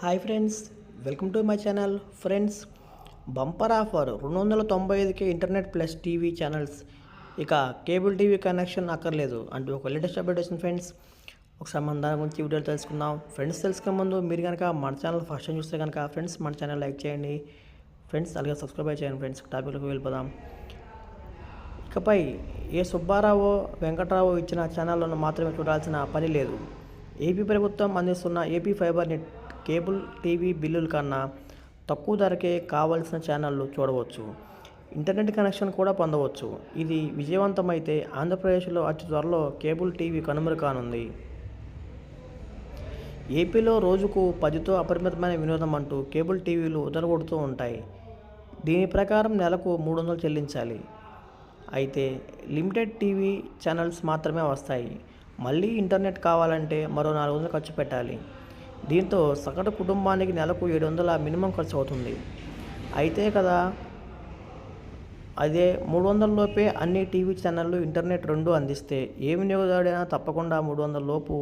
Hi friends, welcome to my channel. Friends, bumper offer 295కే internet plus TV channels. ఇక cable TV connection అక్కర్లేదు అంటూ ఒక latest update వచ్చింది ఫ్రెండ్స్. ఒకసారి మన దాని గురించి వీడియోలు తెలుసుకుందాం. ఫ్రెండ్స్, తెలుసుకునే ముందు మీరు కనుక మన ఛానల్ ఫస్ట్ టైం చూస్తే కనుక ఫ్రెండ్స్ మన ఛానల్ లైక్ చేయండి ఫ్రెండ్స్, అలాగే సబ్స్క్రైబ్ చేయండి ఫ్రెండ్స్. టాపిక్లోకి వెళ్ళిపోదాం. ఇకపై ఏ సుబ్బారావు వెంకట్రావు ఇచ్చిన ఛానళ్లను మాత్రమే చూడాల్సిన పని లేదు. ఏపీ ప్రభుత్వం అందిస్తున్న AP fibre net cable TV బిల్లుల కన్నా తక్కువ ధరకే కావాల్సిన ఛానళ్లు చూడవచ్చు, ఇంటర్నెట్ కనెక్షన్ కూడా పొందవచ్చు. ఇది విజయవంతమైతే ఆంధ్రప్రదేశ్లో అతి త్వరలో కేబుల్ టీవీ కనుమరు కానుంది. ఏపీలో రోజుకు 10తో అపరిమితమైన వినోదం అంటూ కేబుల్ టీవీలు ఉదరగొడుతూ ఉంటాయి. దీని ప్రకారం నెలకు 300 చెల్లించాలి. అయితే లిమిటెడ్ టీవీ ఛానల్స్ మాత్రమే వస్తాయి. మళ్ళీ ఇంటర్నెట్ కావాలంటే మరో 400 ఖర్చు పెట్టాలి. దీంతో సగటు కుటుంబానికి నెలకు 700 మినిమం ఖర్చు అవుతుంది. అయితే కదా, అదే 300 లోపే అన్ని టీవీ ఛానళ్ళు ఇంటర్నెట్ రెండూ అందిస్తే ఏ వినియోగదారుడైనా తప్పకుండా 300 లోపు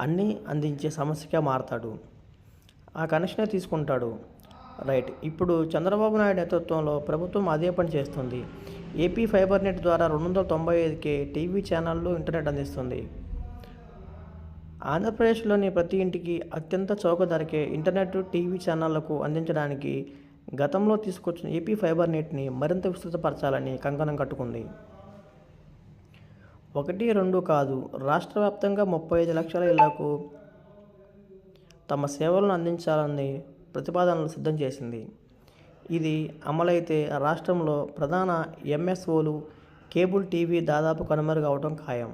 అన్నీ అందించే సమస్యగా మారతాడు. ఆ కనెక్షనే తీసుకుంటాడు. రైట్. ఇప్పుడు చంద్రబాబు నాయుడు నేతృత్వంలో ప్రభుత్వం అదే పని చేస్తుంది. ఏపీ ఫైబర్ నెట్ ద్వారా 295కే టీవీ ఛానళ్ళు ఇంటర్నెట్ అందిస్తుంది. ఆంధ్రప్రదేశ్లోని ప్రతి ఇంటికి అత్యంత చౌక ధరకే ఇంటర్నెట్ టీవీ ఛానళ్లకు అందించడానికి గతంలో తీసుకొచ్చిన ఏపీ ఫైబర్ నెట్ని మరింత విస్తృతపరచాలని కంకణం కట్టుకుంది. 1-2 కాదు, రాష్ట్ర వ్యాప్తంగా 35 లక్షల ఇళ్లకు తమ సేవలను అందించాలని ప్రతిపాదనలు సిద్ధం చేసింది. ఇది అమలైతే రాష్ట్రంలో ప్రధాన ఎంఎస్ఓలు కేబుల్ టీవీ దాదాపు కనుమరుగవడం ఖాయం.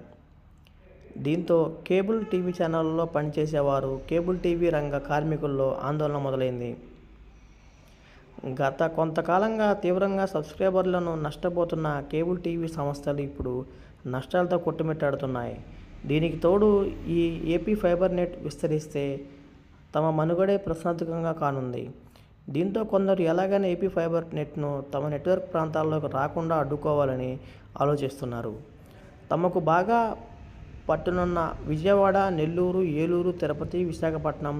దీంతో కేబుల్ టీవీ ఛానళ్లలో పనిచేసేవారు, కేబుల్ టీవీ రంగ కార్మికుల్లో ఆందోళన మొదలైంది. గత కొంతకాలంగా తీవ్రంగా సబ్స్క్రైబర్లను నష్టపోతున్న కేబుల్ టీవీ సంస్థలు ఇప్పుడు నష్టాలతో కొట్టుమిట్టాడుతున్నాయి. దీనికి తోడు ఈ ఏపీ ఫైబర్ నెట్ విస్తరిస్తే తమ మనుగడే ప్రశ్నార్థకంగా కానుంది. దీంతో కొందరు ఎలాగైనా ఏపీ ఫైబర్ నెట్ను తమ నెట్వర్క్ ప్రాంతాల్లోకి రాకుండా అడ్డుకోవాలని ఆలోచిస్తున్నారు. తమకు బాగా పట్టునున్న విజయవాడ, నెల్లూరు, ఏలూరు, తిరుపతి, విశాఖపట్నం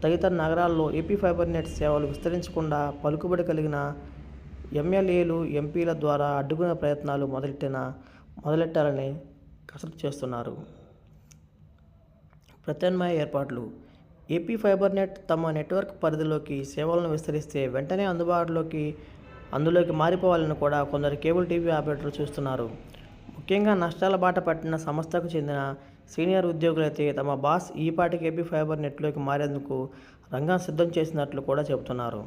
తదితర నగరాల్లో ఏపీ ఫైబర్ నెట్ సేవలు విస్తరించకుండా పలుకుబడి కలిగిన ఎమ్మెల్యేలు, ఎంపీల ద్వారా అడ్డుకునే ప్రయత్నాలు మొదలెట్టాలని కసరత్తు చేస్తున్నారు. ప్రత్యామ్నాయ ఏర్పాట్లు. ఏపీ ఫైబర్ నెట్ తమ నెట్వర్క్ పరిధిలోకి సేవలను విస్తరిస్తే వెంటనే అందులోకి మారిపోవాలని కూడా కొందరు కేబుల్ టీవీ ఆపరేటర్లు చూస్తున్నారు. ముఖ్యంగా నష్టాల బాట పట్టిన సంస్థకు చెందిన సీనియర్ ఉద్యోగులైతే తమ బాస్ ఈపాటికి ఏపీ ఫైబర్ నెట్లోకి మారేందుకు రంగం సిద్ధం చేసినట్లు కూడా చెబుతున్నారు.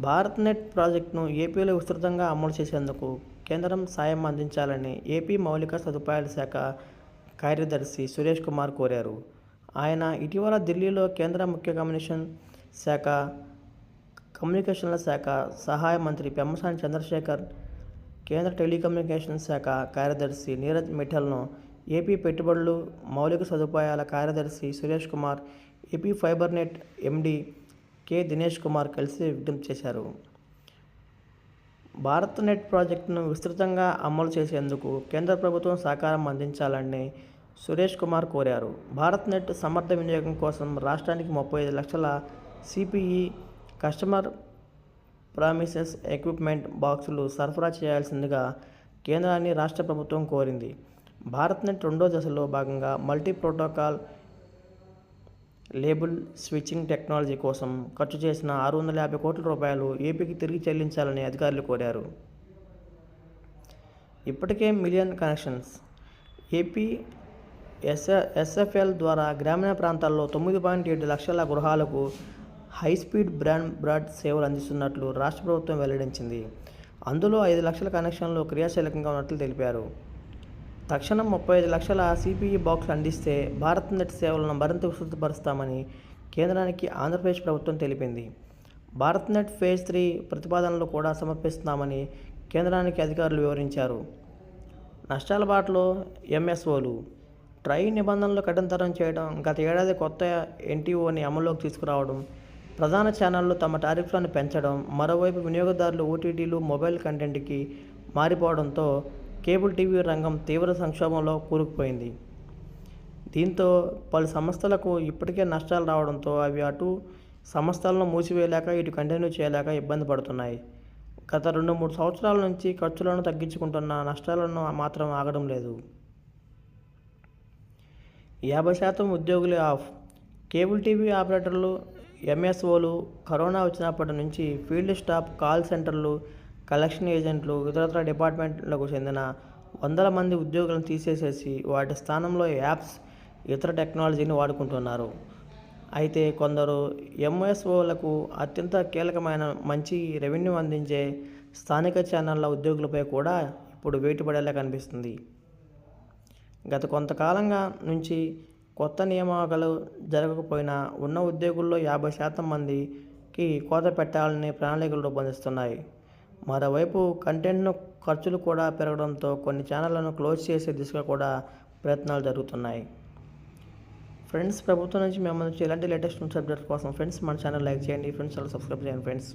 భారత్ నెట్ ప్రాజెక్టును ఏపీలో విస్తృతంగా అమలు చేసేందుకు కేంద్రం సాయం అందించాలని ఏపీ మౌలిక సదుపాయాల శాఖ కార్యదర్శి సురేష్ కుమార్ కోరారు. ఆయన ఇటీవల ఢిల్లీలో కేంద్ర ముఖ్య కమ్యూనికేషన్ల శాఖ సహాయ మంత్రి పెమ్మసాని చంద్రశేఖర్, కేంద్ర టెలికమ్యూనికేషన్ శాఖ కార్యదర్శి నీరజ్ మిఠల్ను, ఏపీ పెట్టుబడులు, మౌలిక సదుపాయాల కార్యదర్శి Suresh Kumar, AP fibre net MD K Dinesh Kumar కలిసి విజ్ఞప్తి చేశారు. భారత్ నెట్ ప్రాజెక్టును విస్తృతంగా అమలు చేసేందుకు కేంద్ర ప్రభుత్వం సహకారం అందించాలని సురేష్ కుమార్ కోరారు. భారత్ నెట్ సమర్థ వినియోగం కోసం రాష్ట్రానికి 35 లక్షల సిపిఈ కస్టమర్ ప్రామిసెస్ ఎక్విప్మెంట్ బాక్సులు సరఫరా చేయాల్సిందిగా కేంద్రాన్ని రాష్ట్ర ప్రభుత్వం కోరింది. భారత్ నెట్ రెండో దశలో భాగంగా multi protocol label switching technology కోసం ఖర్చు చేసిన 650 కోట్ల రూపాయలు ఏపీకి తిరిగి చెల్లించాలని అధికారులు కోరారు. ఇప్పటికే మిలియన్ కనెక్షన్స్. ఏపీ ఎస్ఎఫ్ఎల్ ద్వారా గ్రామీణ ప్రాంతాల్లో 9.7 లక్షల గృహాలకు హైస్పీడ్ బ్రాడ్ సేవలు అందిస్తున్నట్లు రాష్ట్ర ప్రభుత్వం వెల్లడించింది. అందులో 5 లక్షల కనెక్షన్లు క్రియాశీలకంగా ఉన్నట్లు తెలిపారు. తక్షణం 35 లక్షల సిపిఈ బాక్సులు అందిస్తే భారత్ నెట్ సేవలను మరింత విస్తృతపరుస్తామని కేంద్రానికి ఆంధ్రప్రదేశ్ ప్రభుత్వం తెలిపింది. భారత్ నెట్ ఫేజ్ 3 ప్రతిపాదనలు కూడా సమర్పిస్తున్నామని కేంద్రానికి అధికారులు వివరించారు. నష్టాల బాటలో ఎంఎస్ఓలు. ట్రై నిబంధనలు కఠినతరం చేయడం, గత ఏడాది కొత్త ఎన్టీఓని అమల్లోకి తీసుకురావడం, ప్రధాన ఛానళ్లు తమ టారిఫ్లను పెంచడం, మరోవైపు వినియోగదారులు ఓటీటీలు, మొబైల్ కంటెంట్కి మారిపోవడంతో కేబుల్ టీవీ రంగం తీవ్ర సంక్షోభంలో కూరుకుపోయింది. దీంతో పలు సంస్థలకు ఇప్పటికే నష్టాలు రావడంతో అవి అటు సంస్థలను మూసివేయలేక ఇటు కంటిన్యూ చేయలేక ఇబ్బంది పడుతున్నాయి. గత 2-3 సంవత్సరాల నుంచి ఖర్చులను తగ్గించుకుంటున్న నష్టాలను మాత్రం ఆగడం లేదు. 50% ఉద్యోగులే ఆఫ్. కేబుల్ టీవీ ఆపరేటర్లు, ఎంఎస్ఓలు కరోనా వచ్చినప్పటి నుంచి ఫీల్డ్ స్టాఫ్, కాల్ సెంటర్లు, కలెక్షన్ ఏజెంట్లు, ఇతరత్ర డిపార్ట్మెంట్లకు చెందిన వందల మంది ఉద్యోగులను తీసేసేసి వాటి స్థానంలో యాప్స్, ఇతర టెక్నాలజీని వాడుకుంటున్నారు. అయితే కొందరు ఎంఎస్ఓలకు అత్యంత కీలకమైన మంచి రెవెన్యూ అందించే స్థానిక ఛానళ్ల ఉద్యోగులపై కూడా ఇప్పుడు వేటు పడేలా కనిపిస్తుంది. గత కొంతకాలంగా నుంచి కొత్త నియామకాలు జరగకపోయినా ఉన్న ఉద్యోగుల్లో 50% మందికి కోత పెట్టాలని ప్రణాళికలు రూపొందిస్తున్నాయి. మరోవైపు కంటెంట్ను ఖర్చులు కూడా పెరగడంతో కొన్ని ఛానళ్లను క్లోజ్ చేసే దిశగా కూడా ప్రయత్నాలు జరుగుతున్నాయి. ఫ్రెండ్స్, ప్రభుత్వం నుంచి మేము ఇలాంటి లేటెస్ట్ న్యూస్ అప్డేట్స్ కోసం ఫ్రెండ్స్ మన ఛానల్ లైక్ చేయండి, ఫ్రెండ్స్ సబ్స్క్రైబ్ చేయండి ఫ్రెండ్స్.